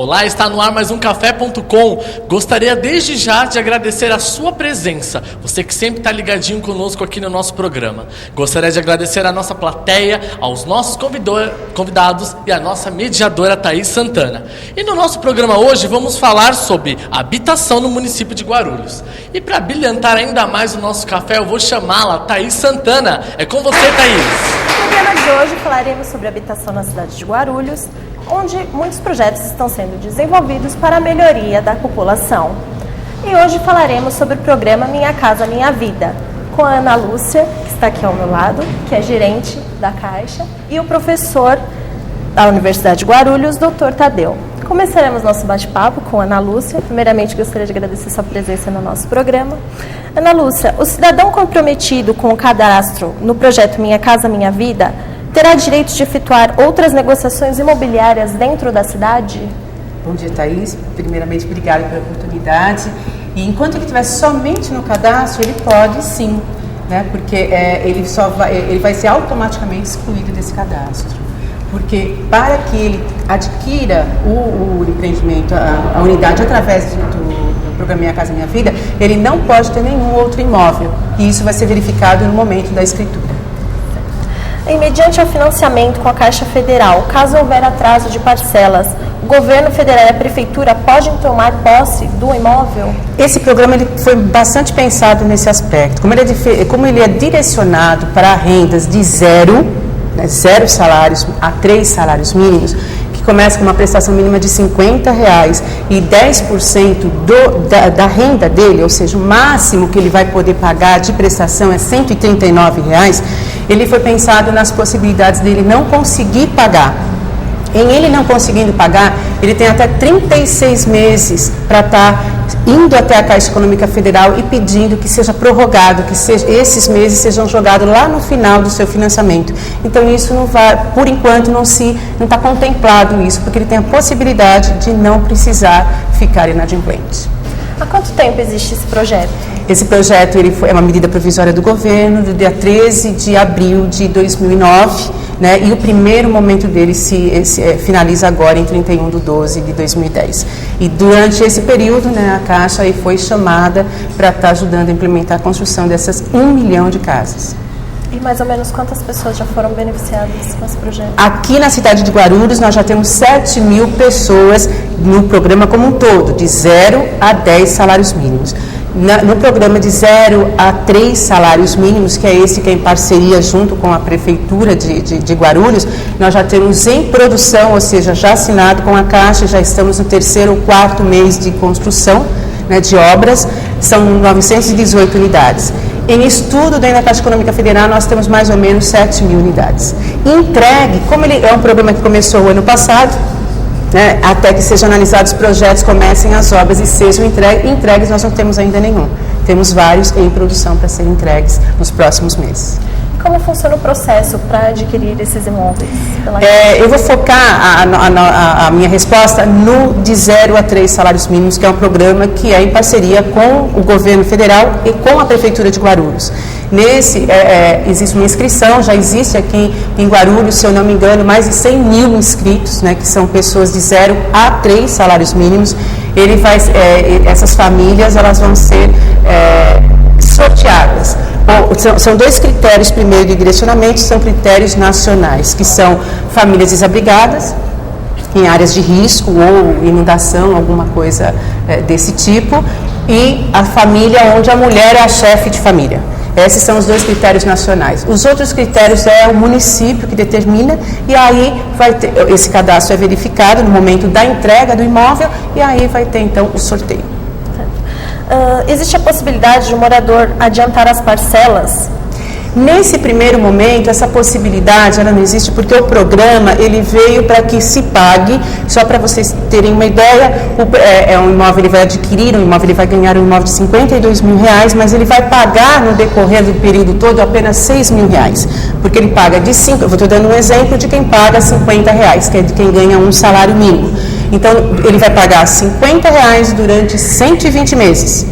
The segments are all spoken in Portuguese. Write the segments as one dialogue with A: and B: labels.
A: Olá, está no ar mais um Café.com. Gostaria desde já de agradecer a sua presença, você que sempre está ligadinho conosco aqui no nosso programa. Gostaria de agradecer a nossa plateia, aos nossos convidados e a nossa mediadora Thaís Santana. E no nosso programa hoje vamos falar sobre habitação no município de Guarulhos. E para brilhantar ainda mais o nosso café, eu vou chamá-la Thaís Santana. É com você, Thaís.
B: No programa de hoje falaremos sobre habitação na cidade de Guarulhos, onde muitos projetos estão sendo desenvolvidos para a melhoria da população. E hoje falaremos sobre o programa Minha Casa Minha Vida, com a Ana Lúcia, que está aqui ao meu lado, que é gerente da Caixa, e o professor da Universidade de Guarulhos, Dr. Tadeu. Começaremos nosso bate-papo com a Ana Lúcia. Primeiramente, gostaria de agradecer sua presença no nosso programa. Ana Lúcia, o cidadão comprometido com o cadastro no projeto Minha Casa Minha Vida terá direito de efetuar outras negociações imobiliárias dentro da cidade?
C: Bom dia, Thaís. Primeiramente, obrigada pela oportunidade. E enquanto ele estiver somente no cadastro, ele pode sim, né? Porque ele vai ser automaticamente excluído desse cadastro. Porque para que ele adquira o empreendimento, a unidade através do programa Minha Casa Minha Vida, ele não pode ter nenhum outro imóvel. E isso vai ser verificado no momento da escritura.
B: E mediante ao financiamento com a Caixa Federal, caso houver atraso de parcelas, o governo federal e a prefeitura podem tomar posse do imóvel?
C: Esse programa ele foi bastante pensado nesse aspecto. Como ele é direcionado para rendas de zero salários a 3 salários mínimos, que começa com uma prestação mínima de R$50 e 10% da renda dele, ou seja, o máximo que ele vai poder pagar de prestação é R$139, ele foi pensado nas possibilidades dele não conseguir pagar. Em ele não conseguindo pagar, ele tem até 36 meses para estar indo até a Caixa Econômica Federal e pedindo que seja prorrogado, que esses meses sejam jogados lá no final do seu financiamento. Então isso não vai, por enquanto não está contemplado isso, porque ele tem a possibilidade de não precisar ficar inadimplente.
B: Há quanto tempo existe esse projeto?
C: Esse projeto é uma medida provisória do governo, do dia 13 de abril de 2009, né, e o primeiro momento dele finaliza agora em 31/12/2010. E durante esse período, né, a Caixa aí foi chamada para estar ajudando a implementar a construção dessas 1 milhão de casas.
B: E mais ou menos quantas pessoas já foram beneficiadas com esse projeto?
C: Aqui na cidade de Guarulhos, nós já temos 7 mil pessoas no programa como um todo, de 0 a 10 salários mínimos. No programa de 0 a 3 salários mínimos, que é esse que é em parceria junto com a Prefeitura de Guarulhos, nós já temos em produção, ou seja, já assinado com a Caixa, já estamos no 3º ou 4º mês de construção, né, de obras, são 918 unidades. Em estudo dentro da Caixa Econômica Federal, nós temos mais ou menos 7 mil unidades. Entregue, como ele é um programa que começou o ano passado, né, até que sejam analisados os projetos, comecem as obras e sejam entregues, nós não temos ainda nenhum. Temos vários em produção para serem entregues nos próximos meses.
B: Como funciona o processo para adquirir esses imóveis?
C: Eu vou focar a minha resposta no de 0 a 3 salários mínimos, que é um programa que é em parceria com o governo federal e com a Prefeitura de Guarulhos. Nesse, existe uma inscrição, já existe aqui em Guarulhos, se eu não me engano, mais de 100 mil inscritos, né, que são pessoas de 0 a 3 salários mínimos. Essas famílias elas vão ser sorteadas. São 2 critérios, primeiro, de direcionamento, são critérios nacionais, que são famílias desabrigadas, em áreas de risco ou inundação, alguma coisa desse tipo, e a família onde a mulher é a chefe de família. Esses são os 2 critérios nacionais. Os outros critérios é o município que determina, e aí esse cadastro é verificado no momento da entrega do imóvel, e aí vai ter então o sorteio.
B: Existe a possibilidade de o morador adiantar as parcelas?
C: Nesse primeiro momento, essa possibilidade ela não existe, porque o programa ele veio para que se pague, só para vocês terem uma ideia, um imóvel, ele vai adquirir um imóvel, ele vai ganhar um imóvel de R$52 mil, mas ele vai pagar no decorrer do período todo apenas R$6 mil, porque ele paga de 5, eu estou dando um exemplo de quem paga R$50, que é de quem ganha um salário mínimo. Então, ele vai pagar R$50 durante 120 meses.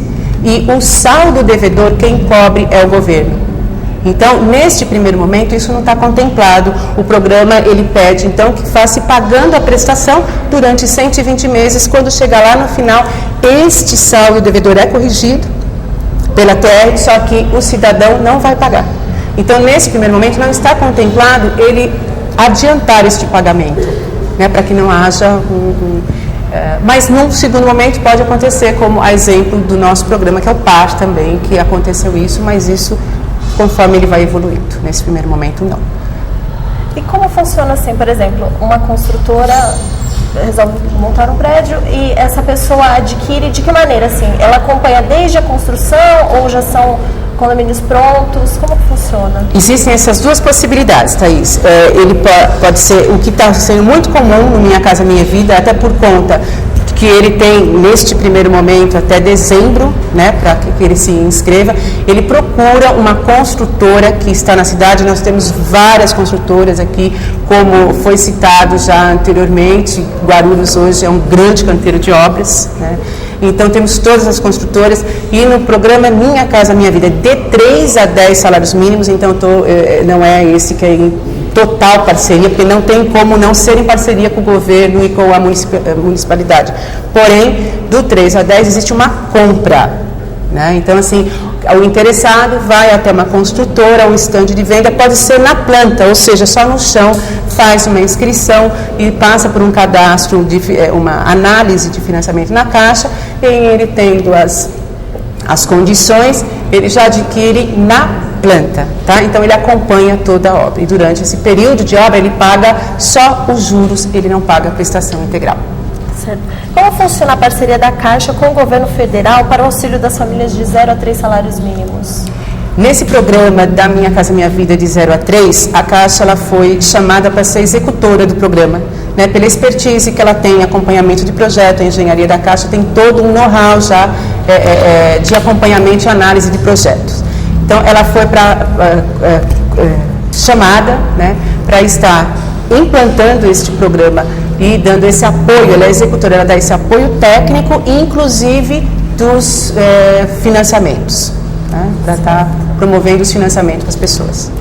C: E o saldo devedor, quem cobre é o governo. Então, neste primeiro momento, isso não está contemplado. O programa, ele pede, então, que faça pagando a prestação durante 120 meses. Quando chegar lá no final, este saldo devedor é corrigido pela TR, só que o cidadão não vai pagar. Então, nesse primeiro momento, não está contemplado ele adiantar este pagamento, né, para que não haja mas num segundo momento pode acontecer, como a exemplo do nosso programa, que é o PAR também, que aconteceu isso, mas isso conforme ele vai evoluindo. Nesse primeiro momento, não.
B: E como funciona assim, por exemplo, uma construtora resolve montar um prédio e essa pessoa adquire de que maneira, assim? Ela acompanha desde a construção ou já são condomínios prontos? Como que funciona?
C: Existem essas duas possibilidades, Thaís. Ele pode ser o que está sendo muito comum no Minha Casa Minha Vida, até por conta que ele tem, neste primeiro momento, até dezembro, né, para que ele se inscreva. Ele procura uma construtora que está na cidade. Nós temos várias construtoras aqui, como foi citado já anteriormente. Guarulhos hoje é um grande canteiro de obras, né? Então, temos todas as construtoras, e no programa Minha Casa Minha Vida, de 3 a 10 salários mínimos. Então, não é esse que é em total parceria, porque não tem como não ser em parceria com o governo e com a municipalidade. Porém, do 3 a 10 existe uma compra, né? Então, assim, o interessado vai até uma construtora, um estande de venda, pode ser na planta, ou seja, só no chão, faz uma inscrição e passa por um cadastro, uma análise de financiamento na Caixa, e ele tendo as condições, ele já adquire na planta, tá? Então ele acompanha toda a obra, e durante esse período de obra ele paga só os juros, ele não paga a prestação integral.
B: Certo. Como funciona a parceria da Caixa com o governo federal para o auxílio das famílias de 0 a 3 salários mínimos?
C: Nesse programa da Minha Casa Minha Vida de 0 a 3, a Caixa ela foi chamada para ser executora do programa, né, pela expertise que ela tem em acompanhamento de projeto. A engenharia da Caixa tem todo um know-how já de acompanhamento e análise de projetos. Então, ela foi chamada, né, para estar implantando este programa e dando esse apoio. Ela é executora, ela dá esse apoio técnico, inclusive dos financiamentos, né, para estar promovendo os financiamentos para as pessoas.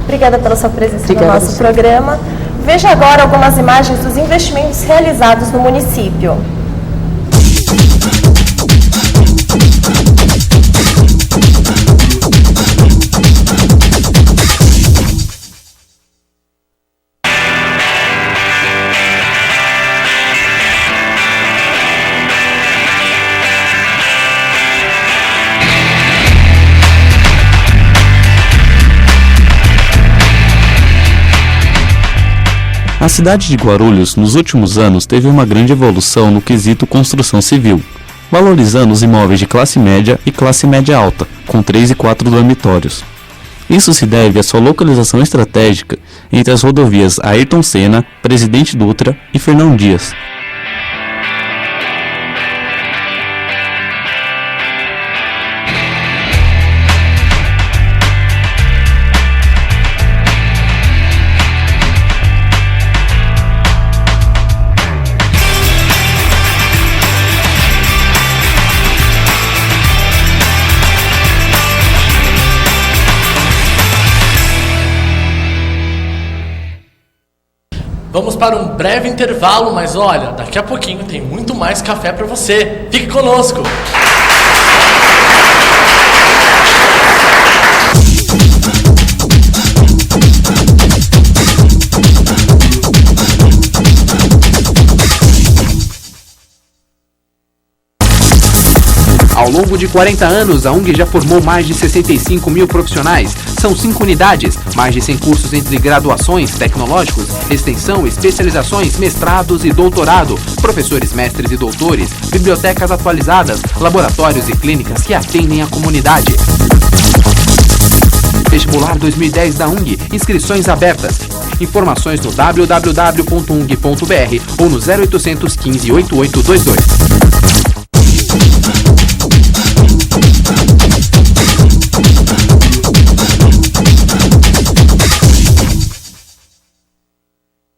B: Obrigada pela sua presença no nosso programa. Veja agora algumas imagens dos investimentos realizados no município.
D: A cidade de Guarulhos, nos últimos anos, teve uma grande evolução no quesito construção civil, valorizando os imóveis de classe média e classe média alta, com 3 e 4 dormitórios. Isso se deve à sua localização estratégica entre as rodovias Ayrton Senna, Presidente Dutra e Fernão Dias.
A: Vamos para um breve intervalo, mas olha, daqui a pouquinho tem muito mais café para você. Fique conosco!
E: Ao longo de 40 anos, a UNG já formou mais de 65 mil profissionais. São 5 unidades, mais de 100 cursos entre graduações, tecnológicos, extensão, especializações, mestrados e doutorado, professores, mestres e doutores, bibliotecas atualizadas, laboratórios e clínicas que atendem a comunidade. Vestibular 2010 da UNG, inscrições abertas. Informações no www.ung.br ou no 0800 15 8822.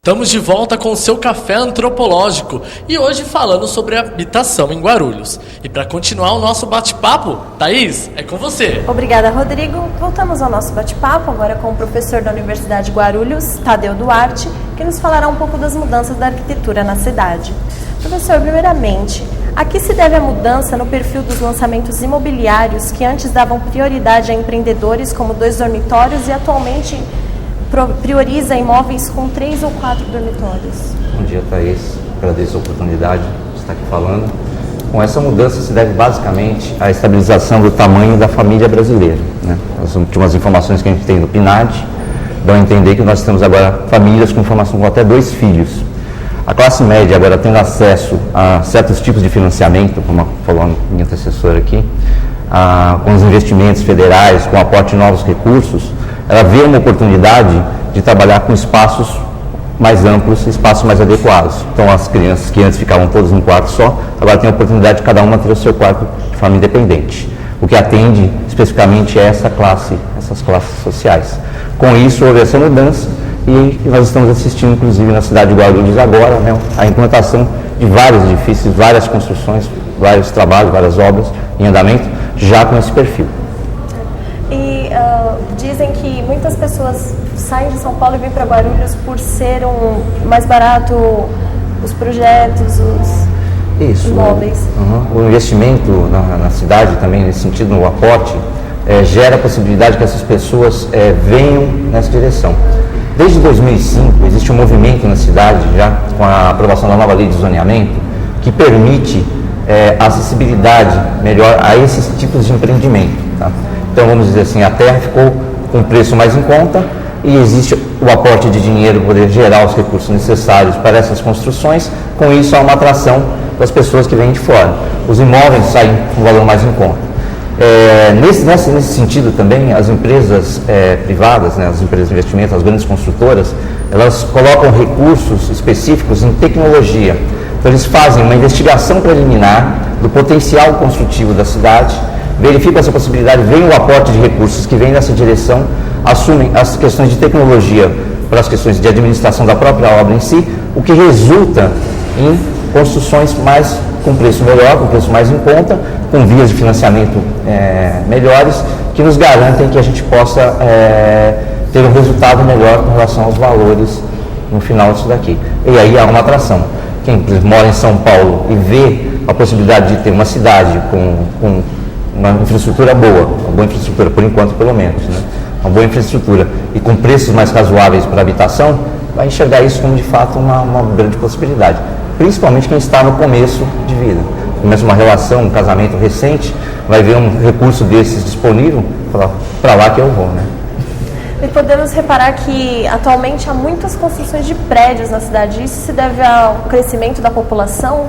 A: Estamos de volta com o seu café antropológico e hoje falando sobre habitação em Guarulhos. E para continuar o nosso bate-papo, Thaís, é com você.
B: Obrigada, Rodrigo. Voltamos ao nosso bate-papo agora com o professor da Universidade de Guarulhos, Tadeu Duarte, que nos falará um pouco das mudanças da arquitetura na cidade. Professor, primeiramente, a que se deve a mudança no perfil dos lançamentos imobiliários que antes davam prioridade a empreendedores como 2 dormitórios e atualmente prioriza imóveis com 3 ou 4 dormitórios?
F: Bom dia, Thaís. Agradeço a oportunidade de estar aqui falando. Bom, essa mudança se deve basicamente à estabilização do tamanho da família brasileira, né? As últimas informações que a gente tem do PNAD dão a entender que nós temos agora famílias com formação com até 2 filhos. A classe média agora tendo acesso a certos tipos de financiamento, como falou a minha antecessora aqui, com os investimentos federais, com o aporte de novos recursos, ela vê uma oportunidade de trabalhar com espaços mais amplos, espaços mais adequados. Então, as crianças que antes ficavam todas num quarto só, agora tem a oportunidade de cada uma ter o seu quarto de forma independente, o que atende especificamente a essas classes sociais. Com isso, houve essa mudança e nós estamos assistindo, inclusive, na cidade de Guarulhos agora, né, a implantação de vários edifícios, várias construções, vários trabalhos, várias obras em andamento, já com esse perfil.
B: Dizem que muitas pessoas saem de São Paulo e vêm para Guarulhos por ser mais barato os projetos, os imóveis.
F: O investimento na cidade também, nesse sentido, no aporte, gera a possibilidade que essas pessoas venham nessa direção. Desde 2005, existe um movimento na cidade, já com a aprovação da nova lei de zoneamento, que permite acessibilidade melhor a esses tipos de empreendimento. Tá? Então, vamos dizer assim, a terra ficou com preço mais em conta e existe o aporte de dinheiro para poder gerar os recursos necessários para essas construções. Com isso, há uma atração das pessoas que vêm de fora. Os imóveis saem com valor mais em conta. Nesse sentido também, as empresas privadas, né, as empresas de investimento, as grandes construtoras, elas colocam recursos específicos em tecnologia. Então, eles fazem uma investigação preliminar do potencial construtivo da cidade, verificam essa possibilidade, vem o aporte de recursos que vem nessa direção, assumem as questões de tecnologia para as questões de administração da própria obra em si, o que resulta em construções com preço melhor, com preço mais em conta, com vias de financiamento melhores, que nos garantem que a gente possa ter um resultado melhor com relação aos valores no final disso daqui. E aí há uma atração. Quem mora em São Paulo e vê a possibilidade de ter uma cidade com uma infraestrutura boa, uma boa infraestrutura por enquanto pelo menos, né? Uma boa infraestrutura e com preços mais razoáveis para habitação, vai enxergar isso como de fato uma grande possibilidade, principalmente quem está no começo de vida, começa uma relação, um casamento recente, vai ver um recurso desses disponível, falar, para lá que eu vou, né?
B: E podemos reparar que atualmente há muitas construções de prédios na cidade. Isso se deve ao crescimento da população?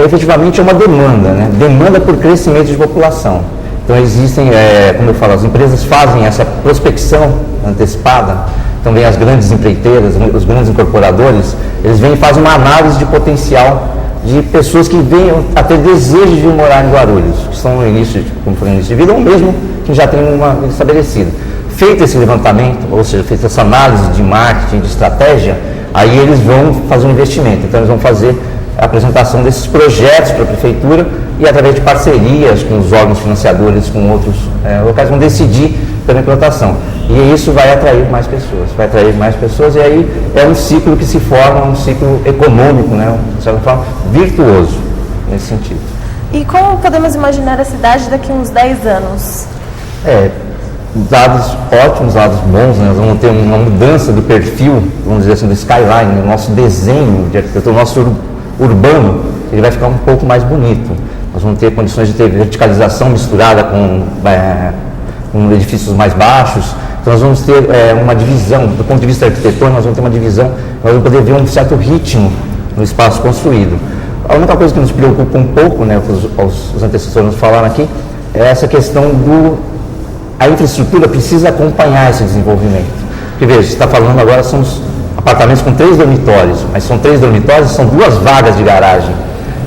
F: Efetivamente é uma demanda, né? Demanda por crescimento de população. Então existem, como eu falo, as empresas fazem essa prospecção antecipada, então vem as grandes empreiteiras, os grandes incorporadores, eles vêm e fazem uma análise de potencial de pessoas que venham a ter desejo de morar em Guarulhos, que estão no início, como foi no início de vida, ou mesmo que já tem uma estabelecida. Feito esse levantamento, ou seja, feita essa análise de marketing, de estratégia, aí eles vão fazer um investimento, então eles vão fazer a apresentação desses projetos para a prefeitura e através de parcerias com os órgãos financiadores, com outros locais, vão decidir pela implantação. E isso vai atrair mais pessoas, e aí é um ciclo que se forma, um ciclo econômico, né, de certa forma, virtuoso nesse sentido.
B: E como podemos imaginar a cidade daqui a uns 10 anos?
F: Dados ótimos, dados bons, né? Nós vamos ter uma mudança do perfil, vamos dizer assim, do skyline, né? O nosso desenho de arquitetura, o nosso urbano, ele vai ficar um pouco mais bonito. Nós vamos ter condições de ter verticalização misturada com edifícios mais baixos. Então nós vamos ter uma divisão, do ponto de vista arquitetônico, nós vamos ter uma divisão, nós vamos poder ver um certo ritmo no espaço construído. A única coisa que nos preocupa um pouco, né, os antecessores nos falaram aqui, é essa questão a infraestrutura precisa acompanhar esse desenvolvimento. Porque veja, você está falando agora, são os apartamentos com 3 dormitórios, mas são 3 dormitórios, são 2 vagas de garagem.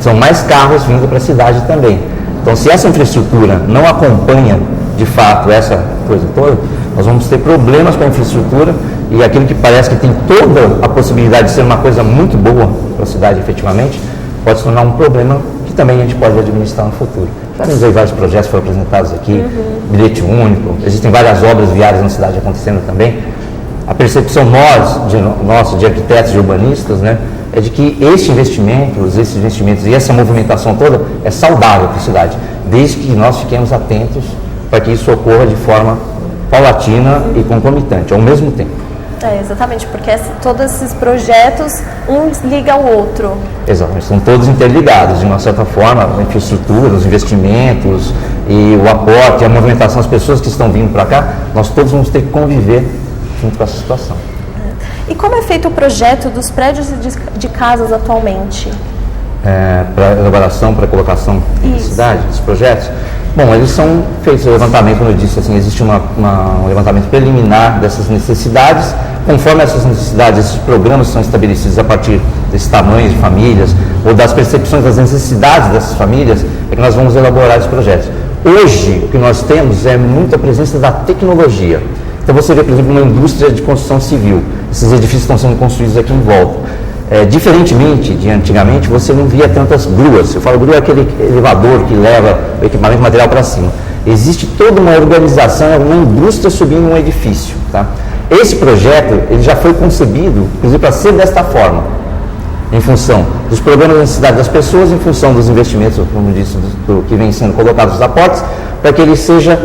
F: São mais carros vindo para a cidade também. Então, se essa infraestrutura não acompanha, de fato, essa coisa toda, nós vamos ter problemas com a infraestrutura e aquilo que parece que tem toda a possibilidade de ser uma coisa muito boa para a cidade efetivamente, pode se tornar um problema que também a gente pode administrar no futuro. Já vimos aí vários projetos foram apresentados aqui, bilhete único, existem várias obras viárias na cidade acontecendo também. A percepção nossa de arquitetos e urbanistas, né, é de que esses investimentos e essa movimentação toda é saudável para a cidade, desde que nós fiquemos atentos para que isso ocorra de forma paulatina e concomitante, ao mesmo tempo.
B: Exatamente, porque todos esses projetos, um liga ao outro.
F: Exatamente, são todos interligados, de uma certa forma, a infraestrutura, os investimentos e o aporte, a movimentação, as pessoas que estão vindo para cá, nós todos vamos ter que conviver junto com essa situação.
B: E como é feito o projeto dos prédios de casas atualmente?
F: Para elaboração, para colocação na cidade, dos projetos? Bom, eles são feitos o levantamento, como eu disse, assim, existe um levantamento preliminar dessas necessidades. Conforme essas necessidades, esses programas são estabelecidos a partir desses tamanhos de famílias ou das percepções das necessidades dessas famílias, é que nós vamos elaborar esses projetos. Hoje, o que nós temos é muita presença da tecnologia. Então você vê, por exemplo, uma indústria de construção civil. Esses edifícios estão sendo construídos aqui em volta. Diferentemente de antigamente, você não via tantas gruas. Eu falo grua é aquele elevador que leva o equipamento material para cima. Existe toda uma organização, uma indústria subindo um edifício. Tá? Esse projeto ele já foi concebido, inclusive, para ser desta forma, em função dos programas da necessidade das pessoas, em função dos investimentos, como eu disse, do que vem sendo colocados nos aportes, para que ele seja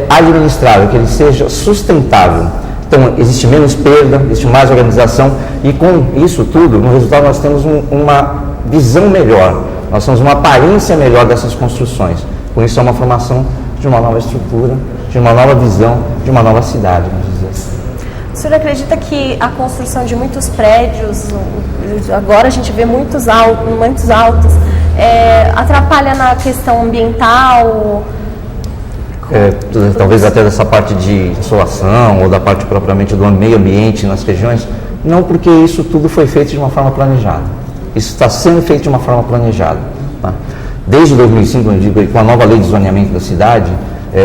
F: administrável, que ele seja sustentável. Então, existe menos perda, existe mais organização e com isso tudo, no resultado nós temos uma visão melhor, nós temos uma aparência melhor dessas construções. Com isso é uma formação de uma nova estrutura, de uma nova visão, de uma nova cidade, vamos dizer assim.
B: O senhor acredita que a construção de muitos prédios, agora a gente vê muitos altos, atrapalha na questão ambiental?
F: Talvez até dessa parte de insolação ou da parte propriamente do meio ambiente nas regiões, não, porque isso tudo foi feito de uma forma planejada. Isso está sendo feito de uma forma planejada. Tá? Desde 2005, eu digo, com a nova lei de zoneamento da cidade,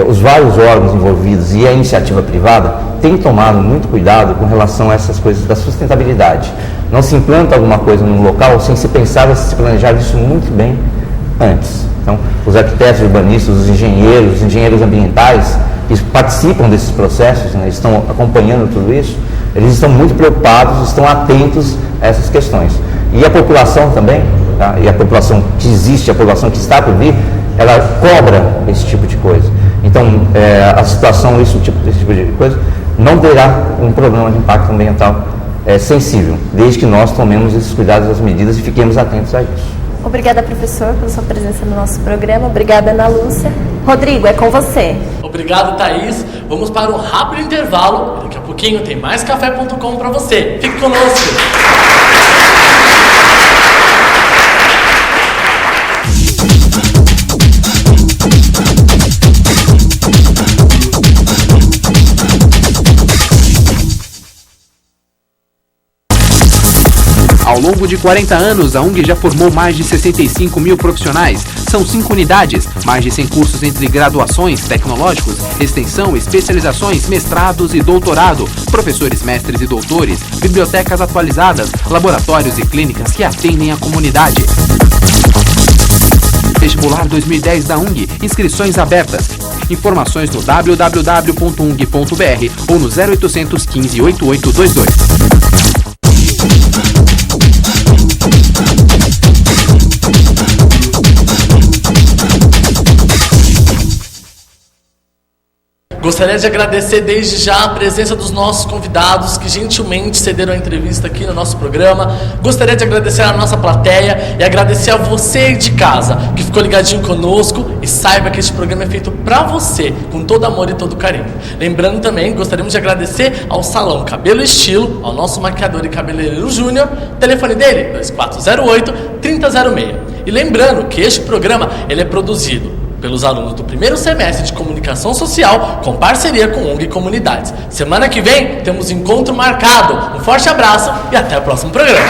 F: os vários órgãos envolvidos e a iniciativa privada têm tomado muito cuidado com relação a essas coisas da sustentabilidade. Não se implanta alguma coisa num local sem se pensar, se planejar isso muito bem antes. Então, os arquitetos urbanistas, os engenheiros ambientais, que participam desses processos, né, estão acompanhando tudo isso, eles estão muito preocupados, estão atentos a essas questões. E a população também, tá? E a população que existe, a população que está por vir, ela cobra esse tipo de coisa. Então, a situação, esse tipo de coisa, não terá um problema de impacto ambiental sensível, desde que nós tomemos esses cuidados, as medidas e fiquemos atentos a isso.
B: Obrigada, professor, pela sua presença no nosso programa. Obrigada, Ana Lúcia. Rodrigo, é com você.
A: Obrigado, Thaís. Vamos para um rápido intervalo. Daqui a pouquinho tem mais café.com para você. Fique conosco.
E: Ao longo de 40 anos, a UNG já formou mais de 65 mil profissionais. São 5 unidades, mais de 100 cursos entre graduações, tecnológicos, extensão, especializações, mestrados e doutorado, professores, mestres e doutores, bibliotecas atualizadas, laboratórios e clínicas que atendem a comunidade. Vestibular 2010 da UNG, inscrições abertas. Informações no www.ung.br ou no 0800 15 8822.
A: Gostaria de agradecer desde já a presença dos nossos convidados que gentilmente cederam a entrevista aqui no nosso programa. Gostaria de agradecer a nossa plateia e agradecer a você de casa que ficou ligadinho conosco e saiba que este programa é feito pra você, com todo amor e todo carinho. Lembrando também, gostaríamos de agradecer ao Salão Cabelo e Estilo, ao nosso maquiador e cabeleireiro Júnior, telefone dele 2408-3006. E lembrando que este programa ele é produzido pelos alunos do primeiro semestre de Comunicação Social, com parceria com ONG Comunidades. Semana que vem temos encontro marcado. Um forte abraço e até o próximo programa.